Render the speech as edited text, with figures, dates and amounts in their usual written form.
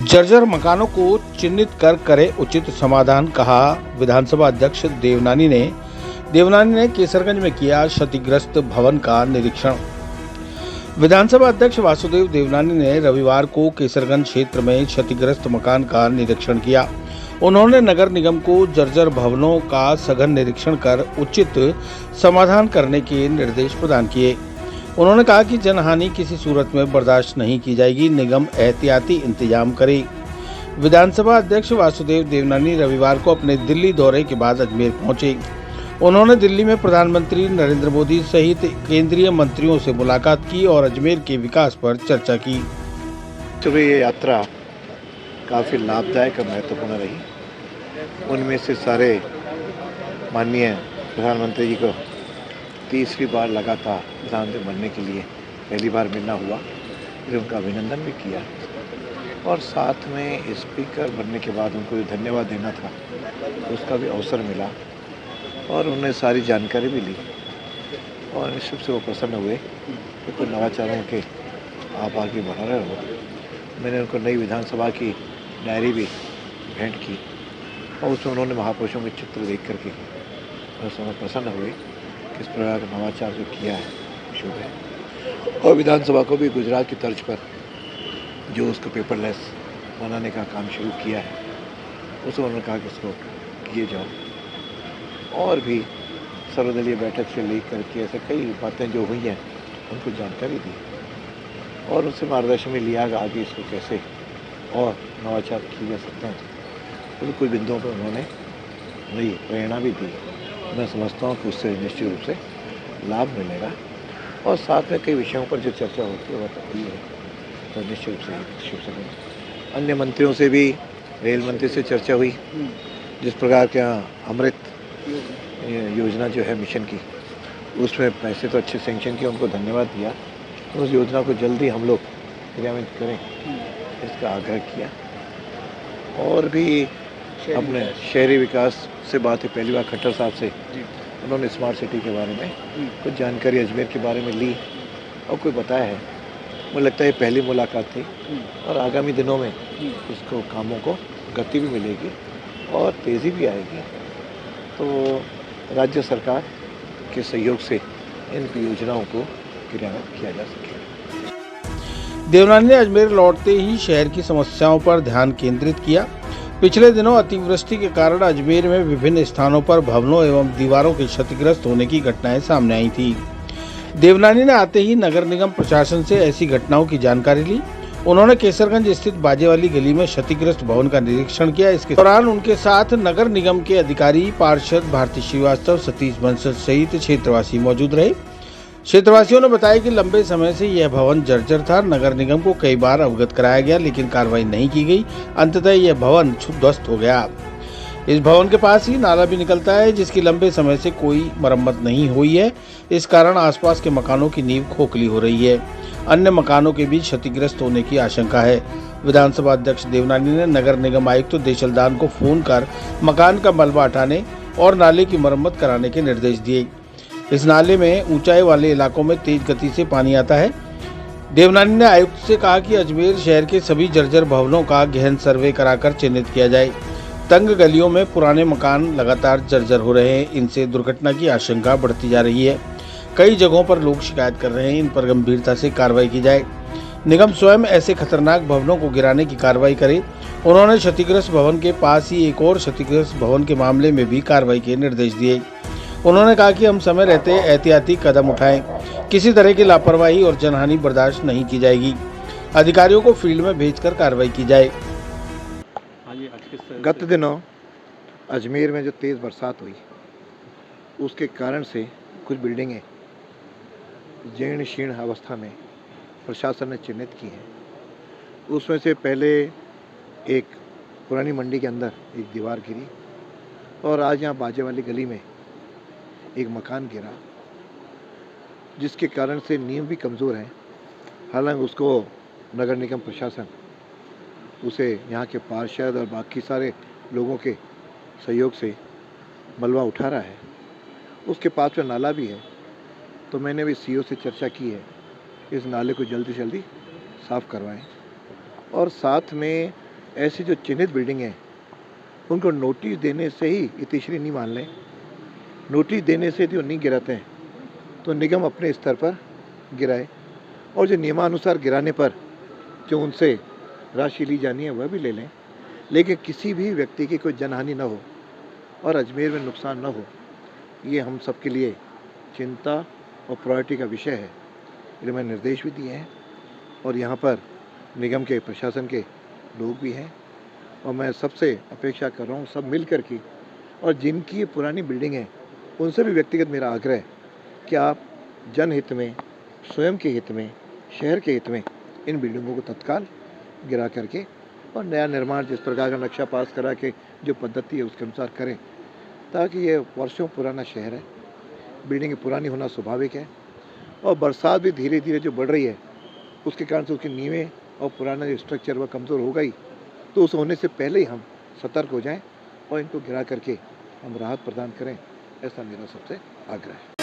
जर्जर मकानों को चिन्हित कर करे उचित समाधान, कहा विधानसभा अध्यक्ष देवनानी ने केसरगंज में किया क्षतिग्रस्त भवन का निरीक्षण। विधानसभा अध्यक्ष वासुदेव देवनानी ने रविवार को केसरगंज क्षेत्र में क्षतिग्रस्त मकान का निरीक्षण किया। उन्होंने नगर निगम को जर्जर भवनों का सघन निरीक्षण कर उचित समाधान करने के निर्देश प्रदान किए। उन्होंने कहा कि जनहानि किसी सूरत में बर्दाश्त नहीं की जाएगी, निगम एहतियाती इंतजाम करे। विधानसभा अध्यक्ष वासुदेव देवनानी रविवार को अपने दिल्ली दौरे के बाद अजमेर पहुंचे। उन्होंने दिल्ली में प्रधानमंत्री नरेंद्र मोदी सहित केंद्रीय मंत्रियों से मुलाकात की और अजमेर के विकास पर चर्चा की। सुबह ये यात्रा काफ़ी लाभदायक और महत्वपूर्ण रही। उनमें से सारे माननीय प्रधानमंत्री जी को तीसरी बार लगातार प्रधानमंत्री बनने के लिए पहली बार मिलना हुआ, फिर उनका अभिनंदन भी किया और साथ में स्पीकर बनने के बाद उनको धन्यवाद देना था, उसका भी अवसर मिला और उन्हें सारी जानकारी भी ली और निश्चित से वो प्रसन्न हुए कि कुछ नवाचारों के आप आगे बढ़ा रहे हो। मैंने उनको नई विधानसभा की डायरी भी भेंट की और उसमें उन्होंने महापुरुषों के चित्र देख करके उस समय प्रसन्न हुए। किस प्रकार का नवाचार जो किया है शुभ है। और विधानसभा को भी गुजरात की तर्ज पर जो उसको पेपरलेस बनाने का काम शुरू किया है, उसको उन्होंने कहा कि इसको किए जाओ। और भी सर्वदलीय बैठक से लेकर के ऐसे कई बातें जो हुई हैं उनको जानकारी दी और उनसे मार्गदर्शन में लिया आगे इसको कैसे और नवाचार किए जा सकते हैं। तो कुछ बिंदुओं पर उन्होंने नई प्रेरणा भी दी। मैं समझता हूँ कि उससे निश्चित रूप से लाभ मिलेगा और साथ में कई विषयों पर जो चर्चा होती है वह तो हुई है, तो निश्चित रूप से शुभ समय। अन्य मंत्रियों से भी, रेल मंत्री से चर्चा हुई। जिस प्रकार के अमृत योजना जो है मिशन की, उसमें पैसे तो अच्छे सेंक्शन किए, उनको धन्यवाद दिया। उस योजना को जल्दी हम लोग क्रियान्वित करें इसका आग्रह किया। और भी अपने शहरी विकास से बात है, पहली बार खट्टर साहब से उन्होंने स्मार्ट सिटी के बारे में कुछ जानकारी अजमेर के बारे में ली और कोई बताया है। मुझे लगता है ये पहली मुलाकात थी और आगामी दिनों में इसको कामों को गति भी मिलेगी और तेज़ी भी आएगी, तो राज्य सरकार के सहयोग से इन योजनाओं को क्रियान्वित किया जा सके। देवनानी ने अजमेर लौटते ही शहर की समस्याओं पर ध्यान केंद्रित किया। पिछले दिनों अतिवृष्टि के कारण अजमेर में विभिन्न स्थानों पर भवनों एवं दीवारों के क्षतिग्रस्त होने की घटनाएं सामने आई थी। देवनानी ने आते ही नगर निगम प्रशासन से ऐसी घटनाओं की जानकारी ली। उन्होंने केसरगंज स्थित बाजेवाली गली में क्षतिग्रस्त भवन का निरीक्षण किया। इसके दौरान उनके साथ नगर निगम के अधिकारी, पार्षद भारती श्रीवास्तव, सतीश बंसल सहित क्षेत्रवासी मौजूद रहे। क्षेत्रवासियों ने बताया कि लंबे समय से यह भवन जर्जर था। नगर निगम को कई बार अवगत कराया गया लेकिन कार्रवाई नहीं की गई। अंततः यह भवन क्षुब्धस्त हो गया। इस भवन के पास ही नाला भी निकलता है जिसकी लंबे समय से कोई मरम्मत नहीं हुई है। इस कारण आसपास के मकानों की नींव खोखली हो रही है। अन्य मकानों के भी क्षतिग्रस्त होने की आशंका है। विधानसभा अध्यक्ष देवनानी ने नगर निगम आयुक्त देशलदान को फोन कर मकान का मलबा हटाने और नाले की मरम्मत कराने के निर्देश दिए। इस नाले में ऊंचाई वाले इलाकों में तेज गति से पानी आता है। देवनानी ने आयुक्त से कहा कि अजमेर शहर के सभी जर्जर भवनों का गहन सर्वे कराकर चिन्हित किया जाए। तंग गलियों में पुराने मकान लगातार जर्जर हो रहे हैं, इनसे दुर्घटना की आशंका बढ़ती जा रही है। कई जगहों पर लोग शिकायत कर रहे हैं, इन पर गंभीरता से कार्रवाई की जाए। निगम स्वयं ऐसे खतरनाक भवनों को गिराने की कार्रवाई करे। उन्होंने क्षतिग्रस्त भवन के पास ही एक और क्षतिग्रस्त भवन के मामले में भी कार्रवाई के निर्देश दिए। उन्होंने कहा कि हम समय रहते एहतियाती कदम उठाएं, किसी तरह की लापरवाही और जनहानि बर्दाश्त नहीं की जाएगी। अधिकारियों को फील्ड में भेजकर कार्रवाई की जाए। गत दिनों अजमेर में जो तेज़ बरसात हुई उसके कारण से कुछ बिल्डिंगें जीर्ण शीर्ण अवस्था में प्रशासन ने चिन्हित की हैं। उसमें से पहले एक पुरानी मंडी के अंदर एक दीवार गिरी और आज यहाँ बाजेवाली गली में एक मकान गिरा जिसके कारण से नींव भी कमज़ोर है। हालांकि उसको नगर निगम प्रशासन उसे यहाँ के पार्षद और बाकी सारे लोगों के सहयोग से मलबा उठा रहा है। उसके पास में नाला भी है, तो मैंने भी सीईओ से चर्चा की है इस नाले को जल्दी से जल्दी साफ़ करवाएं और साथ में ऐसी जो चिन्हित बिल्डिंग है उनको नोटिस देने से ही इतिश्री नहीं मान लें। नोटिस देने से जो नहीं गिराते हैं तो निगम अपने स्तर पर गिराए, और जो नियमानुसार गिराने पर जो उनसे राशि ली जानी है वह भी ले लें, लेकिन किसी भी व्यक्ति की कोई जनहानि न हो और अजमेर में नुकसान न हो, ये हम सबके लिए चिंता और प्रायोरिटी का विषय है। इसलिए मैंने निर्देश भी दिए हैं और यहाँ पर निगम के प्रशासन के लोग भी हैं, और मैं सबसे अपेक्षा कर रहा हूँ सब मिल कर के, और जिनकी ये पुरानी बिल्डिंग है उनसे भी व्यक्तिगत मेरा आग्रह है कि आप जनहित में, स्वयं के हित में, शहर के हित में इन बिल्डिंगों को तत्काल गिरा करके और नया निर्माण जिस प्रकार का नक्शा पास करा के जो पद्धति है उसके अनुसार करें, ताकि ये वर्षों पुराना शहर है, बिल्डिंग पुरानी होना स्वाभाविक है, और बरसात भी धीरे धीरे जो बढ़ रही है उसके कारण से उसकी नींवें और पुराना जो स्ट्रक्चर वह कमज़ोर हो गई, तो उस होने से पहले ही हम सतर्क हो जाएं और इनको गिरा करके हम राहत प्रदान करें, ऐसा मेरा सबसे आग्रह है।